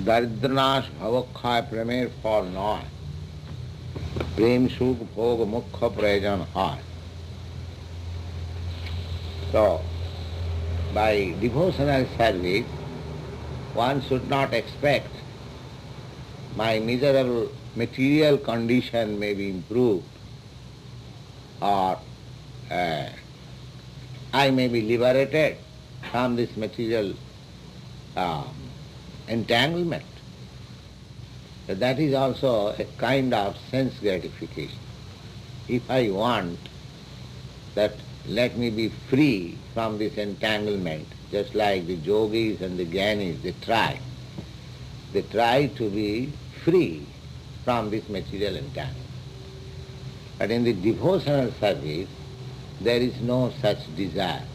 Daridranash bhavakkhay premer fal noy. Prem sukh bhog mukha prayojan hai. So, by devotional service, one should not expect my miserable material condition may be improved, or I may be liberated from this material entanglement. So that is also a kind of sense gratification. If I want that let me be free from this entanglement, just like the yogis and the jnanis, they try to be free from this material entanglement. But in the devotional service, there is no such desire.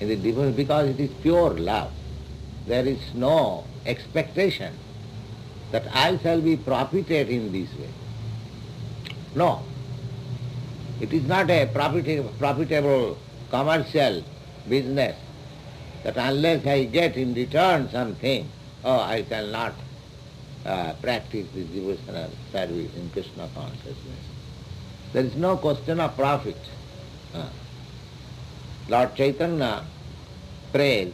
In the devotion, because it is pure love, there is no expectation that I shall be profited in this way. No. It is not a profitable commercial business that unless I get in return something, I shall not practice this devotional service in Krishna consciousness. There is no question of profit. Lord Chaitanya prays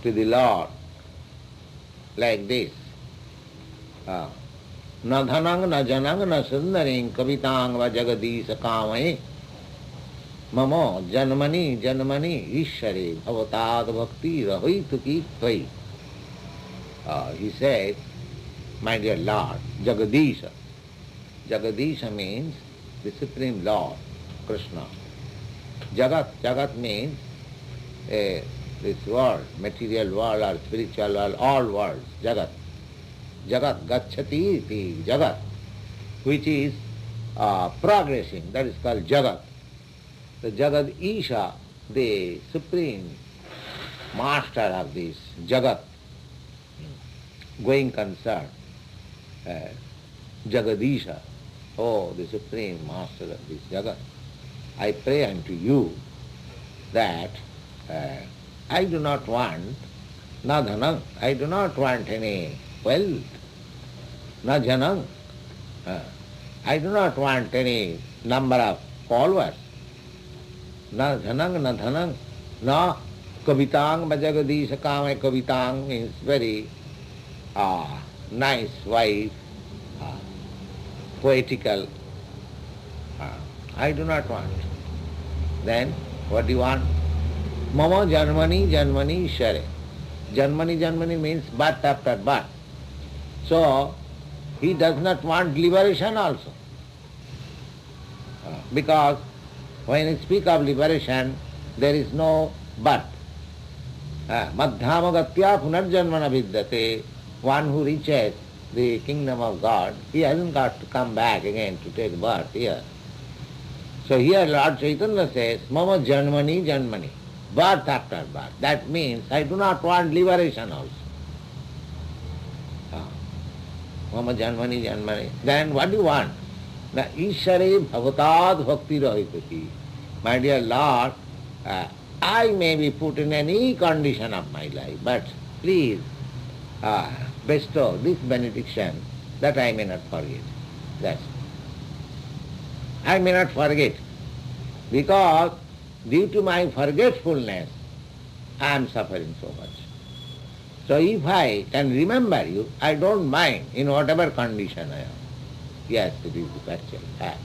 to the Lord like this. Na dhanang, na janang, na sundaring, kavitang va jagadisa kamai, mamo janmani, janmani, ishare, bhavatad bhakti, rahituki tvai. He said, my dear Lord, Jagadisha. Jagadisha means the Supreme Lord, Krishna. Jagat means this world, material world or spiritual world, all worlds, Jagat. Jagat, gacchati iti Jagat, which is progressing, that is called Jagat. The Jagat Isha, the Supreme Master of this Jagat, going concern, Jagadisha, the Supreme Master of this Jagat, I pray unto you that I do not want na dhanam, I do not want any wealth, na janam, I do not want any number of followers, na dhanam, na kavitang bhajagadisha kamai. Kavitang means very nice wife, poetical. I do not want. Then, what do you want? Mama janmani, janmani share. Janmani means birth after birth. So, he does not want liberation also. Because when you speak of liberation, there is no birth. Madhya punarjanmana vidyate. One who reaches the kingdom of God, he hasn't got to come back again to take birth here. So here Lord Chaitanya says, Mama janmani, birth after birth. That means I do not want liberation also. Mama janmani. Then what do you want? Na ishare bhavatad bhakti rahitati. My dear Lord, I may be put in any condition of my life, but please bestow this benediction that I may not forget. That's it. I may not forget, because due to my forgetfulness, I am suffering so much. So if I can remember you, I don't mind in whatever condition I am. Yes, it is the actual fact.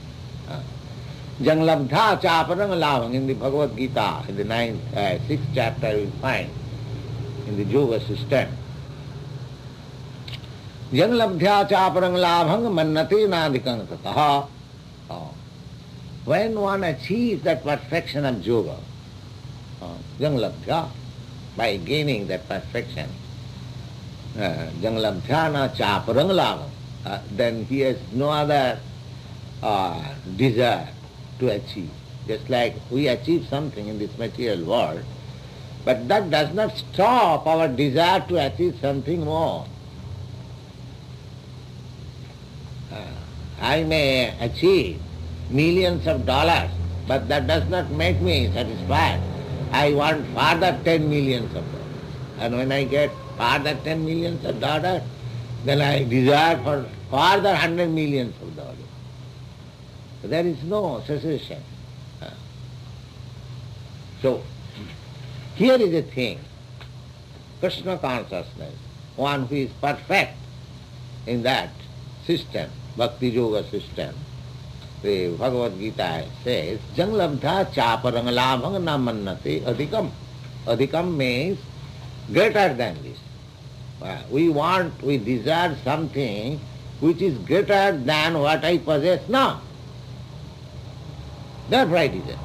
Janglabdha chaparang lavang in the Bhagavad Gita, in the 6th chapter you will find, in the yoga system. Janglabdha chaparang lavang mannate nadikang tataha. When one achieves that perfection of yoga, janglabdha, by gaining that perfection, janglabdha na chaparang lavang, then he has no other desire to achieve. Just like we achieve something in this material world, but that does not stop our desire to achieve something more. I may achieve millions of dollars, but that does not make me satisfied. I want further 10 millions of dollars. And when I get further 10 millions of daughters, then I desire for further 100 millions of daughters. There is no cessation. So, here is a thing, Krishna consciousness, one who is perfect in that system, Bhakti Yoga system. The Bhagavad Gita says, Jang labdha chaparang labhang na mannate adhikam. Adhikam means greater than this. We desire something which is greater than what I possess now. That's right, is it?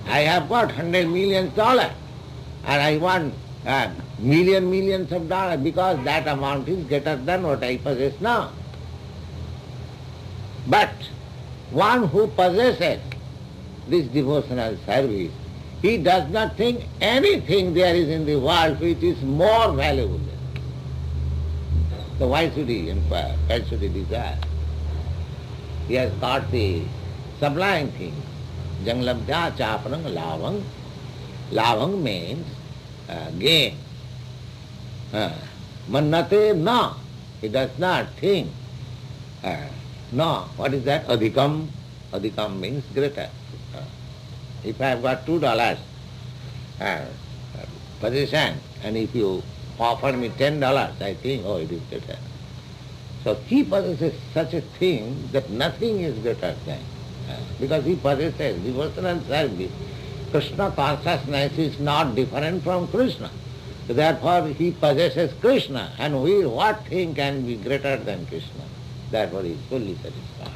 I have got $100 million and I want millions of dollars because that amount is greater than what I possess now. But one who possesses this devotional service, he does not think anything there is in the world which is more valuable than it. So why should he inquire? Why should he desire? He has got the sublime thing. Jang labdhya chaparang lavang. Lavang means gain. Mannate na. He does not think. No. What is that? Adhikam. Adhikam means greater. If I have got $2 possession, and if you offer me $10, I think, oh, it is greater. So he possesses such a thing that nothing is greater than. Because he possesses devotional service. Krishna consciousness is not different from Krishna. So therefore he possesses Krishna, and what thing can be greater than Krishna? Therefore he is fully satisfied.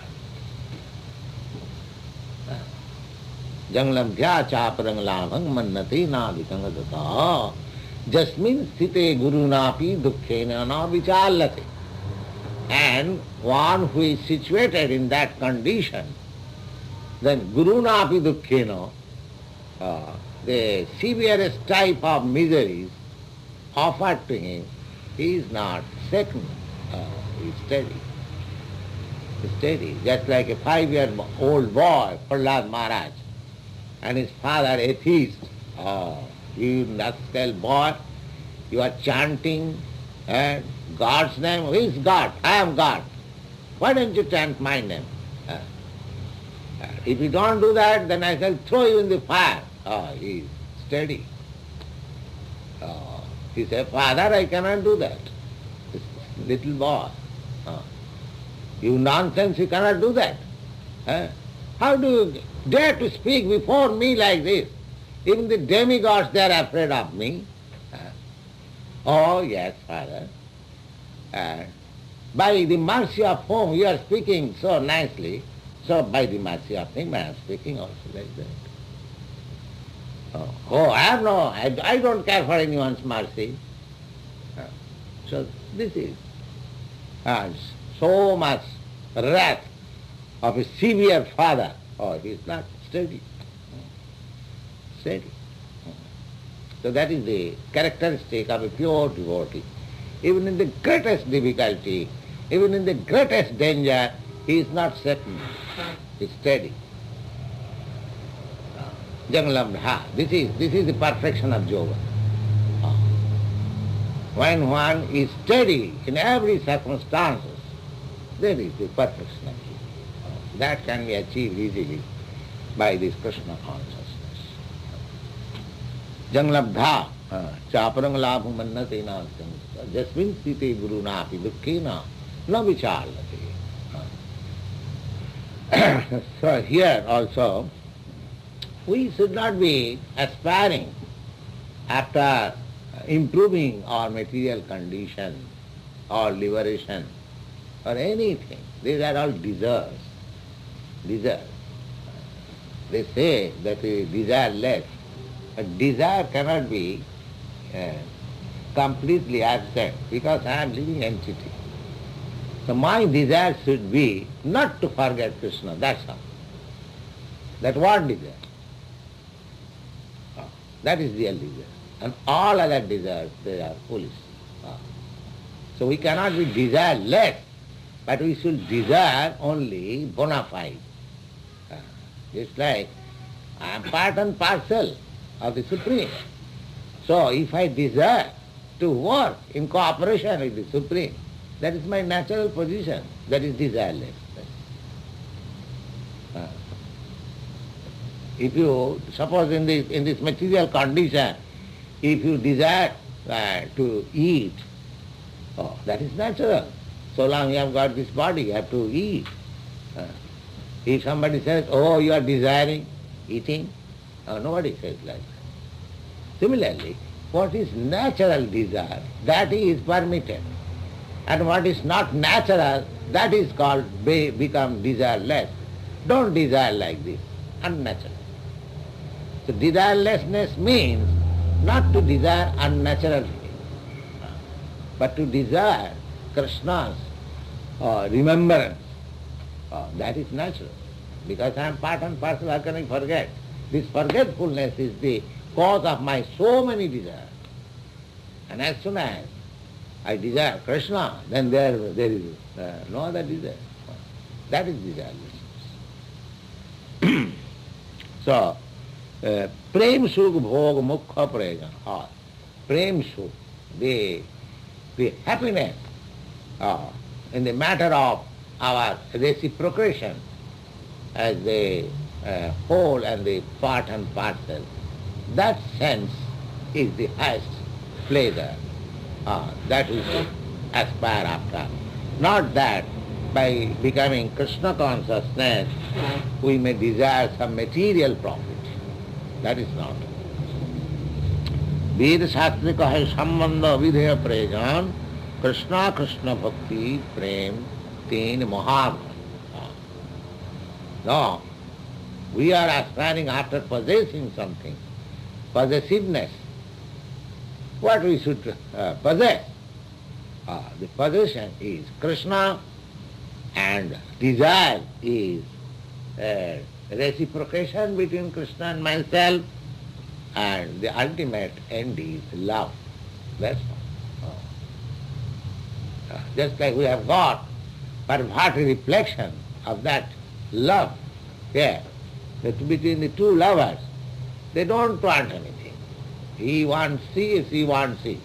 Jang labdhya chaparang labhang mannati na vikangadatta jasmin sthite gurunapi dukkhena na vichallate. And one who is situated in that condition, then gurunapi dukkhena, the severest type of miseries offered to him, he is not shaken, he is steady. Steady, just like a 5-year-old boy, Prahlad Maharaj, and his father atheist. Oh, you rascal boy, you are chanting God's name. Who is God? I am God. Why don't you chant my name? If you don't do that, then I shall throw you in the fire. Oh, he is steady. He said, Father, I cannot do that. This little boy. You nonsense, you cannot do that. How do you dare to speak before me like this? Even the demigods, they are afraid of me. Oh, yes, Father. By the mercy of whom you are speaking so nicely, so by the mercy of him I am speaking also like that. I don't care for anyone's mercy. So this is so much wrath of a severe father. Oh, he is not steady. Steady. So that is the characteristic of a pure devotee. Even in the greatest difficulty, even in the greatest danger, he is not shaken. He is steady. Jangalabdha. This is the perfection of yoga. When one is steady in every circumstances, that is the perfection of yoga. That can be achieved easily by this Krishna consciousness. Jangalabdha. Chaparang labhu mannate na jasmin sthite guru napi dukkhena na vichallate. So here also, we should not be aspiring after improving our material condition or liberation or anything. These are all desires. Desire. They say that we desire less, but desire cannot be completely absent because I am living entity. So my desire should be not to forget Krishna, that's all. That what desire? That is real desire. And all other desires, they are foolish. So we cannot be desireless, but we should desire only bona fide. It's like I am part and parcel of the Supreme. So if I desire to work in cooperation with the Supreme. That is my natural position. That is desirelessness. If you, suppose in this material condition, if you desire to eat, that is natural. So long you have got this body, you have to eat. If somebody says, oh, you are desiring eating, nobody says like that. Similarly, what is natural desire, that is permitted. And what is not natural, that is called become desireless. Don't desire like this, unnatural. So desirelessness means not to desire unnatural things, but to desire Krishna's remembrance. That is natural. Because I am part and parcel, how can I forget? This forgetfulness is the cause of my so many desires. And as soon as I desire Krishna, then there is no other desire. That is desirelessness. So, Prem Sukh Bhog Mukha Prayojan, or Prem Sukh, the happiness in the matter of our reciprocation as the whole and the part and parcel, that sense is the highest pleasure that we should aspire after. Not that by becoming Krishna consciousness we may desire some material profit. That is not. Ved Shastri kahe sambandha videya prayojan Krishna Krishna bhakti prem ten mahabha. No, we are aspiring after possessing something, possessiveness. What we should possess? The possession is Krishna, and desire is reciprocation between Krishna and myself, and the ultimate end is love. That's all. Just like we have got perverted reflection of that love here, that between the two lovers, they don't want anything. He wants C, she wants C.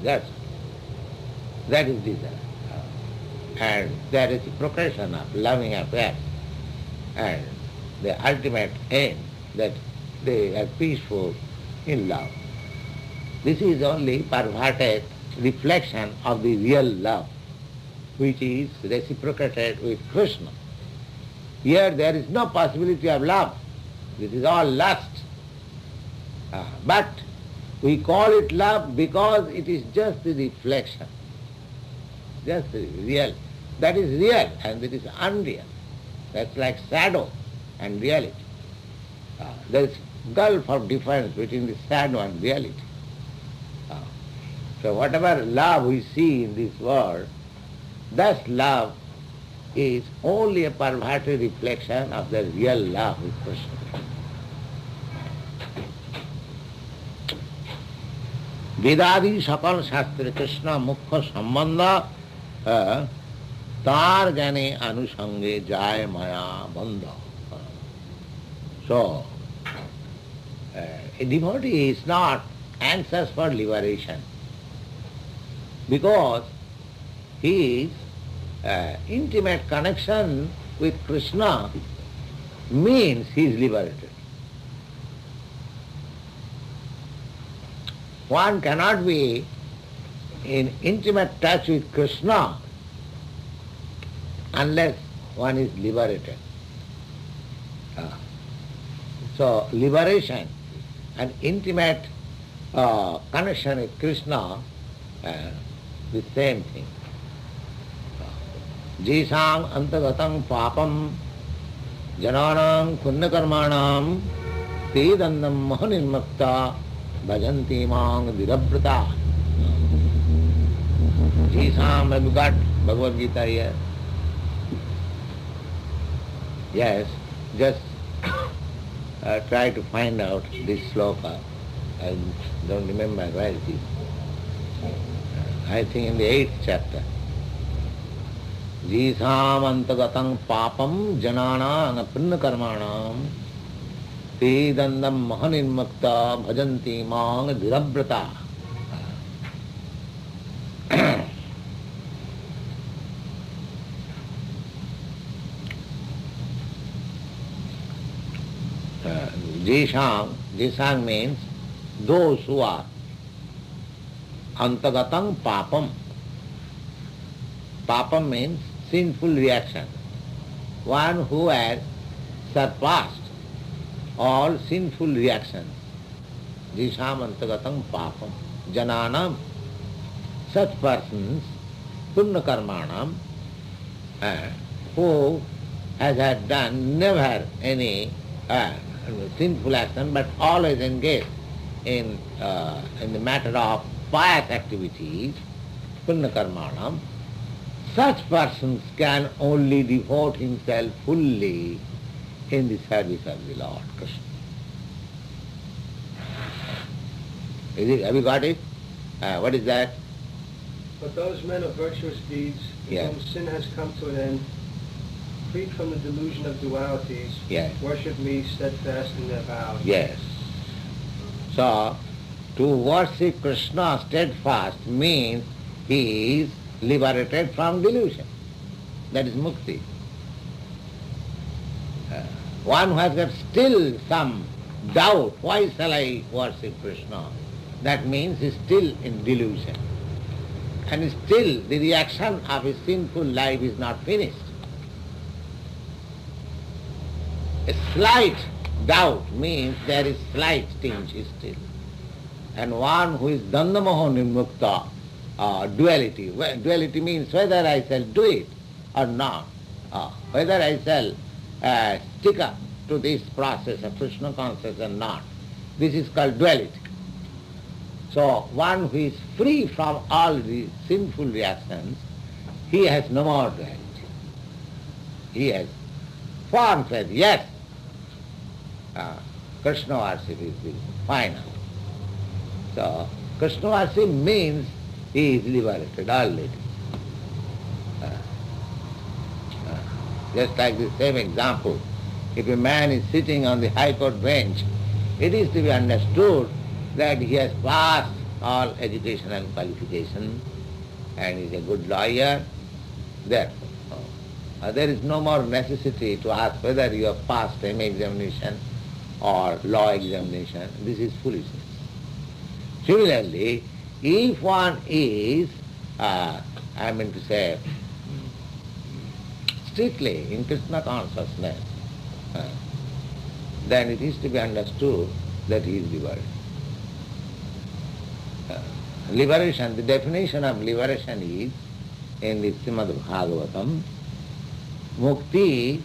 That is desire. And there is reciprocation of loving affairs, and the ultimate end that they are peaceful in love. This is only perverted reflection of the real love, which is reciprocated with Krishna. Here there is no possibility of love. This is all lust. But we call it love because it is just the reflection, just the real. That is real and it is unreal. That's like shadow and reality. There is gulf of difference between the shadow and reality. So whatever love we see in this world, that love is only a perverted reflection of the real love with Krishna. Vedadi sakal shastra Krishna mukha sambandha tar jane anusange jaya maya bandha. So, a devotee is not anxious for liberation because his intimate connection with Krishna means he is liberated. One cannot be in intimate touch with Krishna unless one is liberated. So liberation and intimate connection with Krishna, the same thing. Jisam antagatam papam jananam punyakarmanam tedandam mohanilmakta bhajanti mang virabrata. Jisam, have you got Bhagavad Gita here? Yes, just try to find out this sloka. I don't remember where it is. I think in the 8th chapter. Jisam antagatam papam jananam punyakarmanam tedandam mohanilmakta bhajanti mang virabrata. Jishang means those who are antagatam papam. Papam means sinful reaction. One who has surpassed all sinful reactions. Jisham antagatam papam. Jananam. Such persons, punna karmanam, who has done never any sinful action, but always engaged in the matter of pious activities, punna karmanam, such persons can only devote himself fully in the service of the Lord Krishna. Have you got it? What is that? But those men of virtuous deeds, in whom sin has come to an end, freed from the delusion of dualities, worship me steadfast in their vows. Yes. So, to worship Krishna steadfast means he is liberated from delusion. That is mukti. One who has got still some doubt, why shall I worship Krishna? That means he is still in delusion. And still the reaction of his sinful life is not finished. A slight doubt means there is slight tinge still. And one who is dandamoho nirmukta, duality. Duality means whether I shall do it or not, whether I shall stick up to this process of Krishna consciousness or not. This is called duality. So one who is free from all the sinful reactions, he has no more duality. He has firm faith, yes, Krishna worship is the final. So Krishna worship means he is liberated already. Just like the same example, if a man is sitting on the High Court bench, it is to be understood that he has passed all educational qualifications and is a good lawyer. Therefore, there is no more necessity to ask whether you have passed MA examination or law examination. This is foolishness. Similarly, if one is, strictly in Krishna consciousness, then it is to be understood that he is liberated. Liberation, the definition of liberation is in the Srimad Bhagavatam, mukti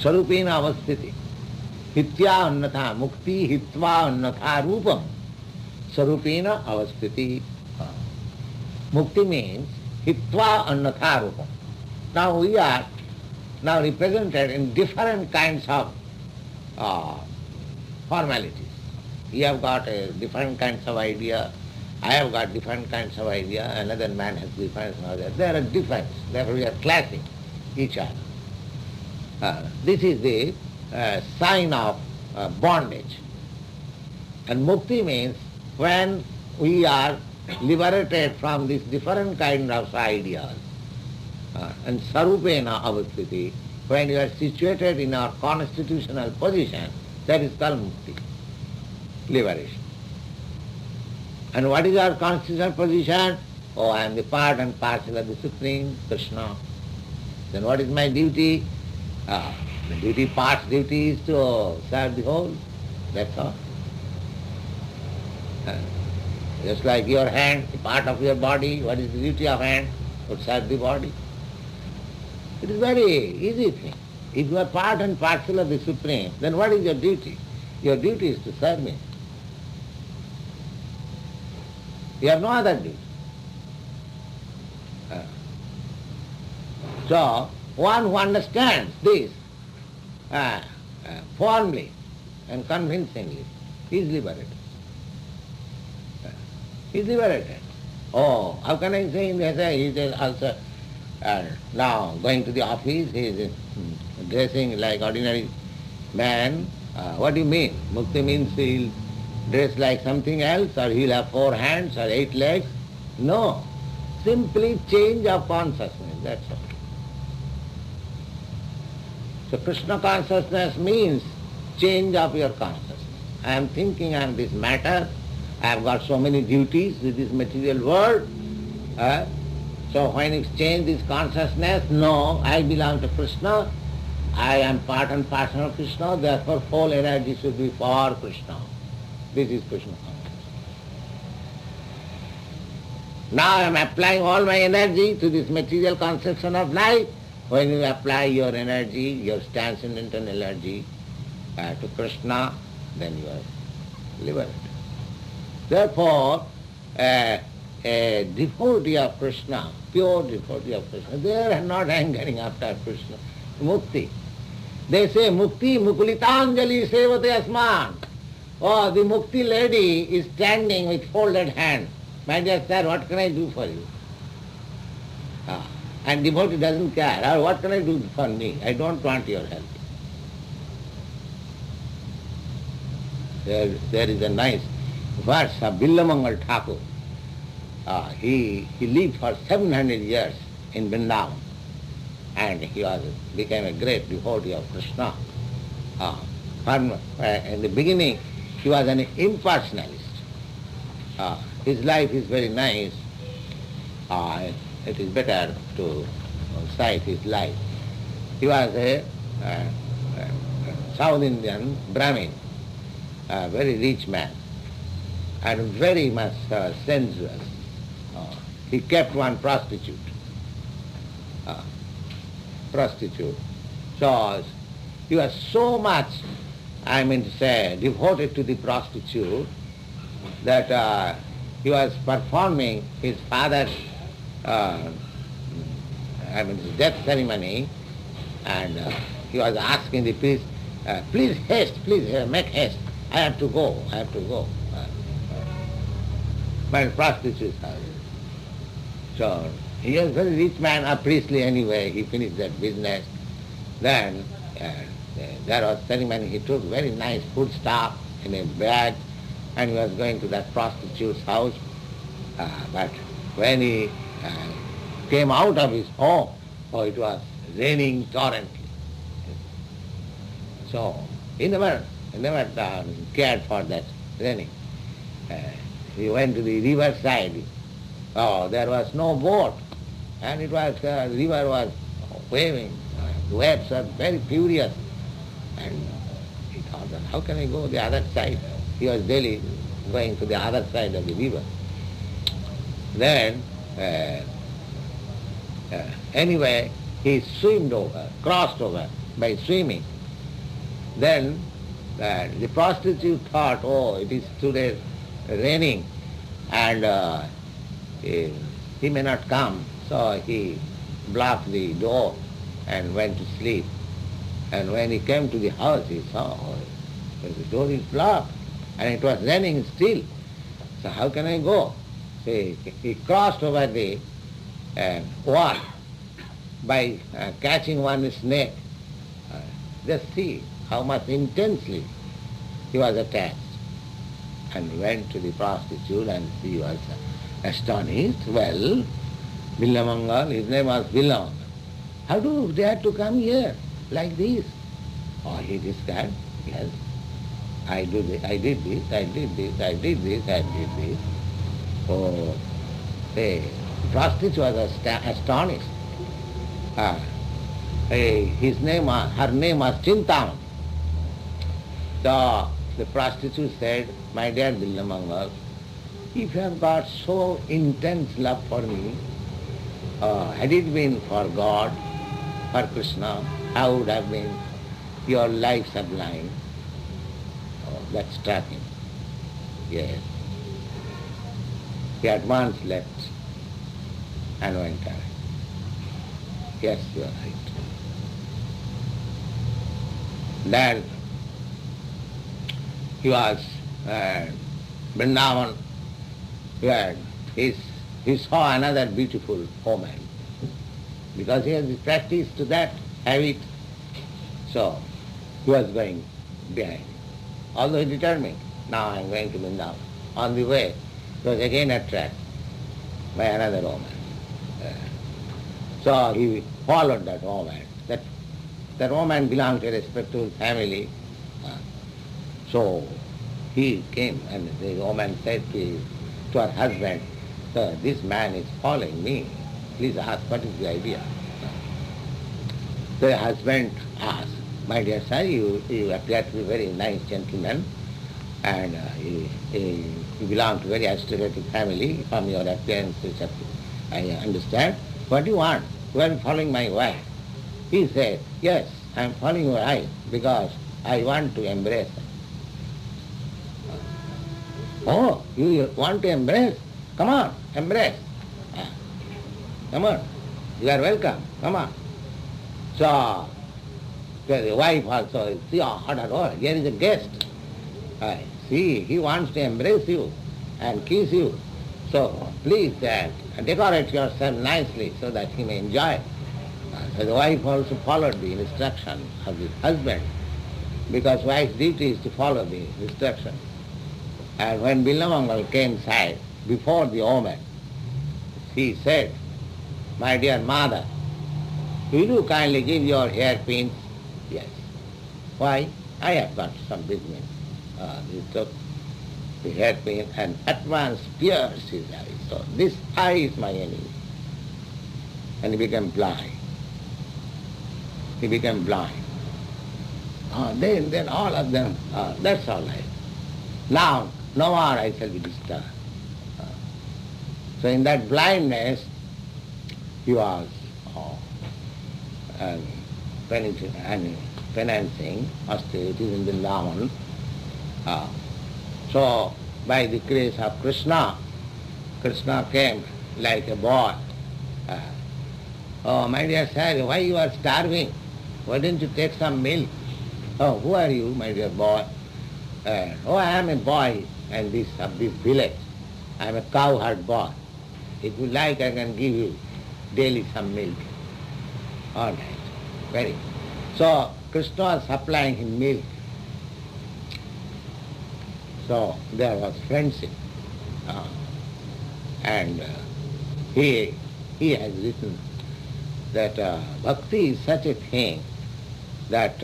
sarupena avasthiti hitya annatha mukti hitva annatha rupam sarupena avasthiti. Mukti means hitva annatha rupam. Now we are represented in different kinds of formalities. You have got different kinds of idea, I have got different kinds of idea, another man has different idea. There are difference, therefore we are clashing each other. This is the sign of bondage. And mukti means when we are liberated from these different kinds of ideas. And sarupena avasthiti, when you are situated in our constitutional position, that is called mukti, liberation. And what is our constitutional position? Oh, I am the part and parcel of the Supreme Krishna. Then what is my duty? The part's duty is to serve the whole. That's all. Just like your hand, the part of your body, what is the duty of hand? To serve the body. It is very easy thing. If you are part and parcel of the Supreme, then what is your duty? Your duty is to serve me. You have no other duty. So, one who understands this formally and convincingly, he is liberated. He is liberated. Oh, how can I say he is also now going to the office, he is dressing like ordinary man. What do you mean? Mukti means he will dress like something else, or he will have 4 hands or 8 legs? No. Simply change of consciousness, that's all. So Krishna consciousness means change of your consciousness. I am thinking I am this matter, I have got so many duties with this material world. So when you change this consciousness, no, I belong to Krishna, I am part and parcel of Krishna, therefore whole energy should be for Krishna. This is Krishna consciousness. Now I am applying all my energy to this material conception of life. When you apply your energy, your transcendental energy to Krishna, then you are liberated. Therefore, a devotee of Krishna, pure devotee of Krishna, they are not hankering after Krishna. Mukti. They say, Mukti mukulitanjali sevate asman. Oh, the Mukti lady is standing with folded hands. My dear sir, what can I do for you? And devotee doesn't care. What can I do for me? I don't want your help. There is a nice verse of Villamangal Thakur. He lived for 700 years in Vrndavana, and he became a great devotee of Krishna. In the beginning, he was an impersonalist. His life is very nice. It is better to cite his life. He was a South Indian Brahmin, a very rich man, and very much sensuous. He kept one prostitute. So he was so much, devoted to the prostitute that he was performing his father's death ceremony, and he was asking the priest, please haste, make haste, I have to go. But prostitute's house. So he was a very rich man, a priestly anyway, he finished that business. Then there was ceremony, he took very nice food stuff in a bag, and he was going to that prostitute's house. But when he came out of his home, it was raining torrently. So he never cared for that raining. He went to the river side. There was no boat, and the river was waving. The waves were very furious, and he thought, how can I go the other side? He was daily going to the other side of the river. Then, anyway, he crossed over by swimming. Then the prostitute thought, it is today raining, and he may not come. So he blocked the door and went to sleep. And when he came to the house, he saw the door is blocked, and it was raining still. So how can I go? So he crossed over the wall by catching one snake. Just see how much intensely he was attached. And he went to the prostitute, and she was astonished. Well, Villamangal, his name was Villamangal. How do you dare to come here like this? He described, yes, I did this. The prostitute was astonished. Her name was Chintamani. So the prostitute said, my dear Villamangal, if you have got so intense love for me, had it been for God, for Krishna, how would have been your life sublime? That struck him. Yes. He at once left and went away. Yes, you are right. Then he was Vrndavana. He saw another beautiful woman, because he has practiced to that habit. So he was going behind. Although he determined, now I am going to Vrndavana. On the way, he was again attracted by another woman. So he followed that woman. That That woman belonged to a respectable family. So he came and the woman said to her husband, "Sir, this man is following me. Please ask what is the idea." The husband asked, "My dear sir, you appear to be a very nice gentleman and you belong to a very aristocratic family. From your appearance, I understand. What do you want? You are following my wife." He said, "Yes, I am following your wife because I want to embrace her." "Oh, you want to embrace? Come on, embrace. Come on, you are welcome, come on." So the wife also, "See, here is a guest. See, he wants to embrace you and kiss you. So please decorate yourself nicely so that he may enjoy." So the wife also followed the instruction of the husband, because wife's duty is to follow the instruction. And when Billamangal came inside before the woman, he said, "My dear mother, will you kindly give your hairpins?" "Yes." "Why?" "I have got some business." He took the hairpin and at once pierced his eye. So this eye is my enemy. And he became blind. He became blind. Then all of them, that's all right. Now, no more I shall be disturbed. So in that blindness, he was penance austerities in Vrndavana. So by the grace of Krishna, Krishna came like a boy. "Oh, my dear sir, why you are starving? Why don't you take some milk?" "Oh, who are you, my dear boy?" "Oh, I am a boy of this village. I am a cowherd boy. If you like, I can give you daily some milk." "All right, very good." So Krishna was supplying him milk. So there was friendship. And he has written that bhakti is such a thing that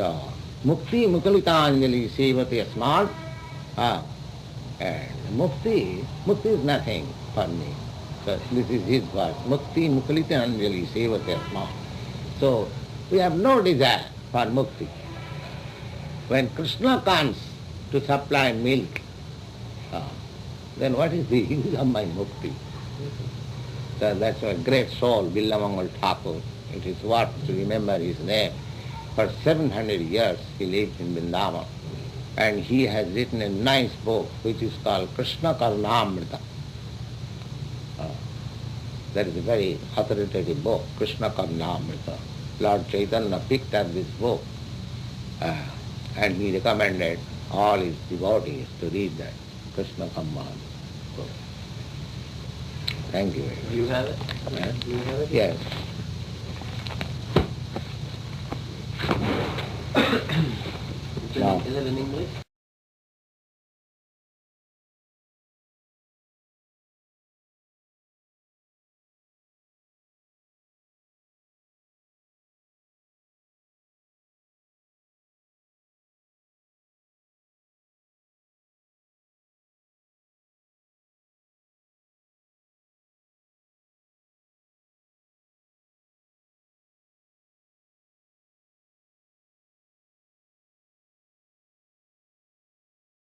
mukti mukalitānjali sevate asmat. And mukti is nothing for me. So this is his word. Mukti mukalitānjali sevate asmat. So we have no desire for mukti. When Krishna comes to supply milk, then what is the use of my mukti? So that's a great soul, Billamangal Thakur. It is worth to remember his name. For 700 years he lived in Vrndavana, and he has written a nice book which is called Krishna caritāmṛta. That is a very authoritative book, Krishna caritāmṛta. Lord Chaitanya picked up this book and he recommended all his devotees to read that Krishna caritāmṛta. Thank you very much. Do you have it? Yeah. Do you have it? Yes. Is it in English?